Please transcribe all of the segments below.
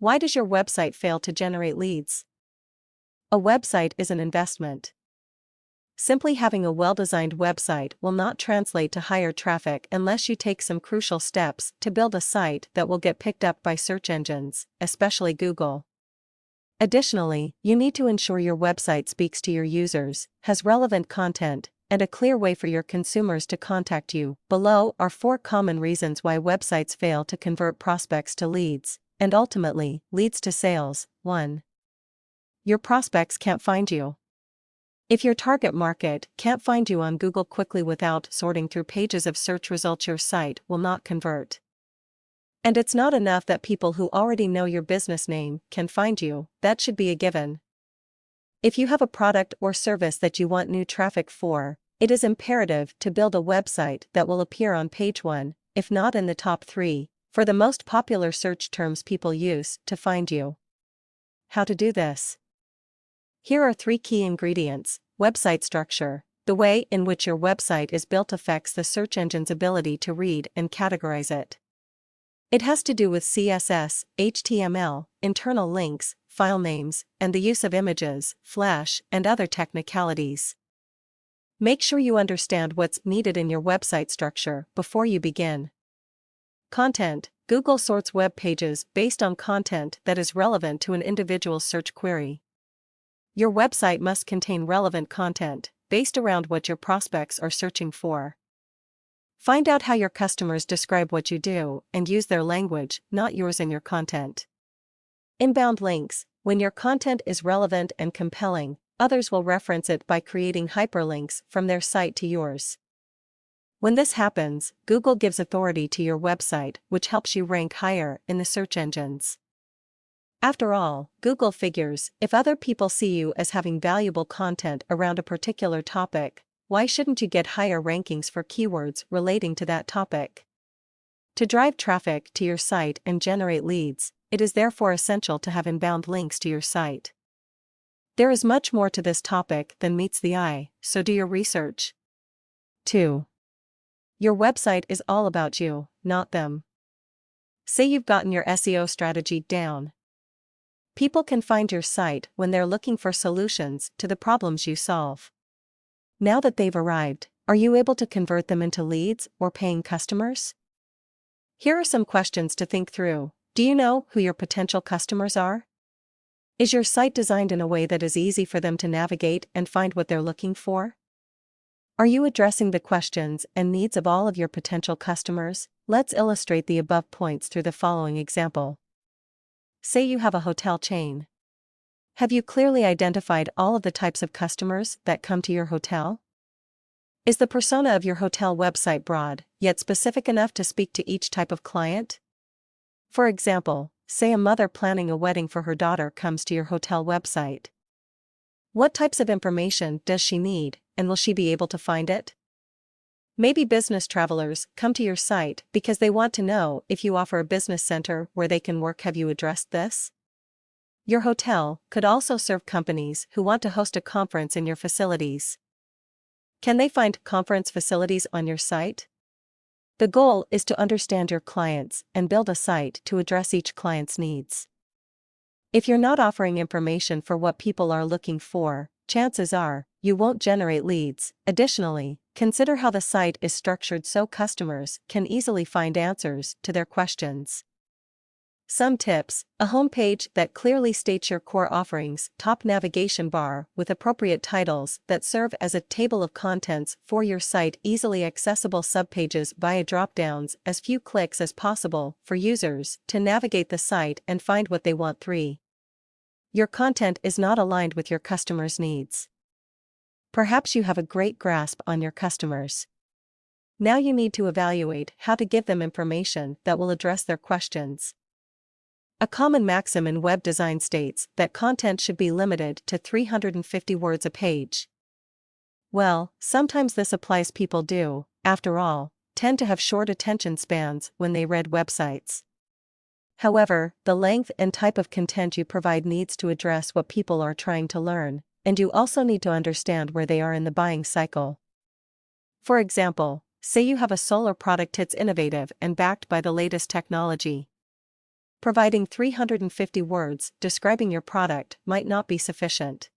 Why does your website fail to generate leads? A website is an investment. Simply having a well-designed website will not translate to higher traffic unless you take some crucial steps to build a site that will get picked up by search engines, especially Google. Additionally, you need to ensure your website speaks to your users, has relevant content, and a clear way for your consumers to contact you. Below are 4 common reasons why websites fail to convert prospects to leads, and ultimately, leads to sales. 1. Your prospects can't find you. If your target market can't find you on Google quickly without sorting through pages of search results, your site will not convert. And it's not enough that people who already know your business name can find you, that should be a given. If you have a product or service that you want new traffic for, it is imperative to build a website that will appear on page 1, if not in the top 3, for the most popular search terms people use to find you. How to do this? Here are 3 key ingredients. Website structure. The way in which your website is built affects the search engine's ability to read and categorize it. It has to do with CSS, HTML, internal links, file names, and the use of images, Flash, and other technicalities. Make sure you understand what's needed in your website structure before you begin. Content. Google sorts web pages based on content that is relevant to an individual search query. Your website must contain relevant content based around what your prospects are searching for. Find out how your customers describe what you do and use their language, not yours, in your content. Inbound links. When your content is relevant and compelling, others will reference it by creating hyperlinks from their site to yours. When this happens, Google gives authority to your website, which helps you rank higher in the search engines. After all, Google figures, if other people see you as having valuable content around a particular topic, why shouldn't you get higher rankings for keywords relating to that topic? To drive traffic to your site and generate leads, it is therefore essential to have inbound links to your site. There is much more to this topic than meets the eye, so do your research. 2. Your website is all about you, not them. Say you've gotten your SEO strategy down. People can find your site when they're looking for solutions to the problems you solve. Now that they've arrived, are you able to convert them into leads or paying customers? Here are some questions to think through. Do you know who your potential customers are? Is your site designed in a way that is easy for them to navigate and find what they're looking for? Are you addressing the questions and needs of all of your potential customers? Let's illustrate the above points through the following example. Say you have a hotel chain. Have you clearly identified all of the types of customers that come to your hotel? Is the persona of your hotel website broad, yet specific enough to speak to each type of client? For example, say a mother planning a wedding for her daughter comes to your hotel website. What types of information does she need, and will she be able to find it? Maybe business travelers come to your site because they want to know if you offer a business center where they can work. Have you addressed this? Your hotel could also serve companies who want to host a conference in your facilities. Can they find conference facilities on your site? The goal is to understand your clients and build a site to address each client's needs. If you're not offering information for what people are looking for, chances are you won't generate leads. Additionally, consider how the site is structured so customers can easily find answers to their questions. Some tips: a homepage that clearly states your core offerings, top navigation bar with appropriate titles that serve as a table of contents for your site, easily accessible subpages via drop-downs, as few clicks as possible for users to navigate the site and find what they want. 3. Your content is not aligned with your customers' needs. Perhaps you have a great grasp on your customers. Now you need to evaluate how to give them information that will address their questions. A common maxim in web design states that content should be limited to 350 words a page. Well, sometimes this applies. People do, after all, tend to have short attention spans when they read websites. However, the length and type of content you provide needs to address what people are trying to learn, and you also need to understand where they are in the buying cycle. For example, say you have a solar product that's innovative and backed by the latest technology. Providing 350 words describing your product might not be sufficient.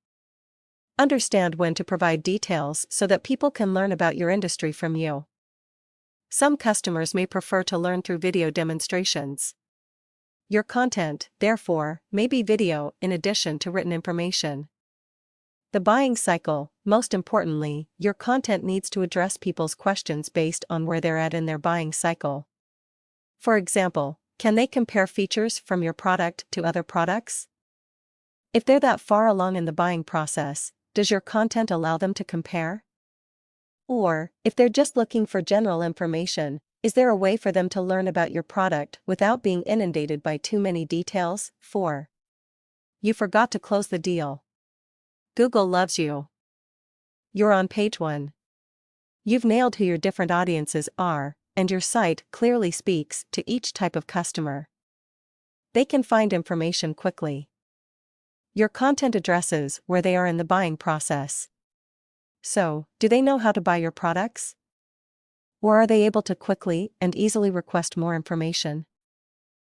Understand when to provide details so that people can learn about your industry from you. Some customers may prefer to learn through video demonstrations. Your content, therefore, may be video in addition to written information. The buying cycle. Most importantly, your content needs to address people's questions based on where they're at in their buying cycle. For example, can they compare features from your product to other products? If they're that far along in the buying process, does your content allow them to compare? Or, if they're just looking for general information, is there a way for them to learn about your product without being inundated by too many details? 4. You forgot to close the deal. Google loves you. You're on page 1. You've nailed who your different audiences are, and your site clearly speaks to each type of customer. They can find information quickly. Your content addresses where they are in the buying process. So, do they know how to buy your products? Or are they able to quickly and easily request more information?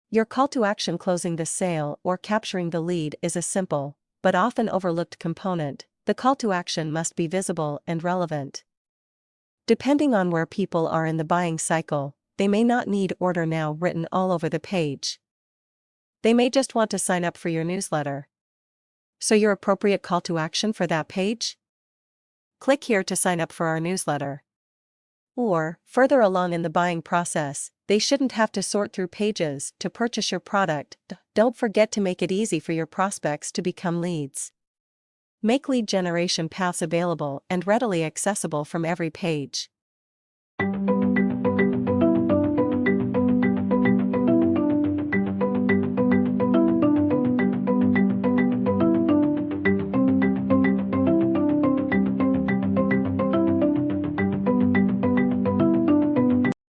Your call to action, closing the sale or capturing the lead, is a simple, but often overlooked component. The call to action must be visible and relevant. Depending on where people are in the buying cycle, they may not need "order now" written all over the page. They may just want to sign up for your newsletter. So your appropriate call to action for that page? Click here to sign up for our newsletter. Or, further along in the buying process, they shouldn't have to sort through pages to purchase your product. Don't forget to make it easy for your prospects to become leads. Make lead generation paths available and readily accessible from every page.